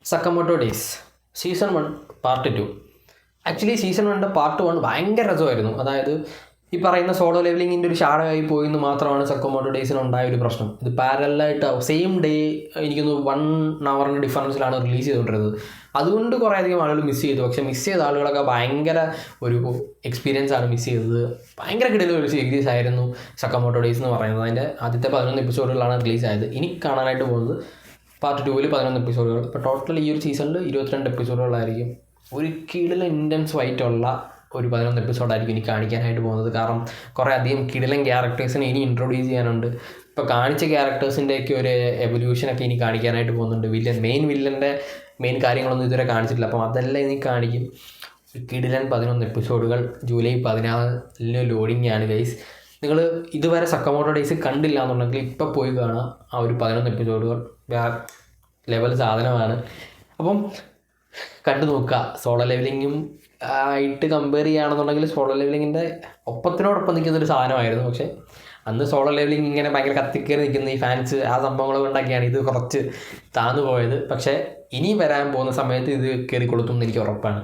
സക്കമോട്ടോ days season 1 part 2. Actually season 1 part 1 ഭയങ്കര രസമായിരുന്നു. അതായത് ഈ പറയുന്ന സോളോ ലെവലിങ്ങിൻ്റെ ഒരു ഷാഡോയായി പോയെന്ന് മാത്രമാണ് സക്കമോട്ടോ ഡേയ്സിന് ഉണ്ടായ ഒരു പ്രശ്നം. ഇത് പാരലായിട്ട് സെയിം ഡേ എനിക്കൊന്ന് 1 hour ഡിഫറൻസിലാണ് റിലീസ് ചെയ്തുകൊണ്ടിരുന്നത്. അതുകൊണ്ട് കുറേ അധികം ആളുകൾ മിസ് ചെയ്തു. പക്ഷേ മിസ് ചെയ്ത ആളുകളൊക്കെ ഭയങ്കര ഒരു എക്സ്പീരിയൻസ് ആണ് മിസ് ചെയ്തത്. ഭയങ്കര കിടലൊരു ഒരു സീരീസ് ആയിരുന്നു സക്കമോട്ടോ ഡേയ്സ് എന്ന് പറയുന്നത്. അതിൻ്റെ ആദ്യത്തെ 11 എപ്പിസോഡുകളാണ് റിലീസായത്. ഇനി കാണാനായിട്ട് പോകുന്നത് പാർട്ട് 2-ൽ 11 എപ്പിസോഡുകൾ. ഇപ്പോൾ ടോട്ടൽ ഈ ഒരു സീസണിൽ 22 എപ്പിസോഡുകളായിരിക്കും. ഒരു കിടിലൻ ഇൻറ്റൻസ് ഫൈറ്റുള്ള ഒരു 11 എപ്പിസോഡായിരിക്കും ഇനി കാണിക്കാനായിട്ട് പോകുന്നത്. കാരണം കുറേ അധികം കിടിലൻ ക്യാരക്ടേഴ്സിനെ ഇനി ഇൻട്രൊഡ്യൂസ് ചെയ്യാനുണ്ട്. ഇപ്പോൾ കാണിച്ച ക്യാരക്ടേഴ്സിൻ്റെയൊക്കെ ഒരു എവല്യൂഷനൊക്കെ ഇനി കാണിക്കാനായിട്ട് പോകുന്നുണ്ട്. വില്ലൻ്റെ മെയിൻ കാര്യങ്ങളൊന്നും ഇതുവരെ കാണിച്ചിട്ടില്ല. അപ്പം അതെല്ലാം ഇനി കാണിക്കും. ഒരു കിടിലൻ 11 എപ്പിസോഡുകൾ ജൂലൈ 14 ലോഡിംഗ് ആണ് ഗൈസ്. നിങ്ങൾ ഇതുവരെ സക്കമോട്ടോ ഡേയ്സ് കണ്ടില്ല എന്നുണ്ടെങ്കിൽ ഇപ്പോൾ പോയി കാണുക. ആ ഒരു 11 എപ്പിസോഡുകൾ ലെവൽ സാധനമാണ്. അപ്പം കണ്ടു നോക്കുക. സോളോ ലെവലിങ്ങും ആയിട്ട് കമ്പയർ ചെയ്യുകയാണെന്നുണ്ടെങ്കിൽ സോളോ ലെവലിങ്ങിൻ്റെ ഒപ്പത്തിനോടൊപ്പം നിൽക്കുന്നൊരു സാധനമായിരുന്നു. പക്ഷേ അന്ന് സോളോ ലെവലിങ് ഇങ്ങനെ ഭയങ്കര കത്തിക്കയറി നിൽക്കുന്ന ഈ ഫാൻസ് ആ സംഭവങ്ങൾ കൊണ്ടൊക്കെയാണ് ഇത് കുറച്ച് താന്നു പോയത്. പക്ഷേ ഇനി വരാൻ പോകുന്ന സമയത്ത് ഇത് കയറി കൊളുത്തും എന്ന് എനിക്ക് ഉറപ്പാണ്.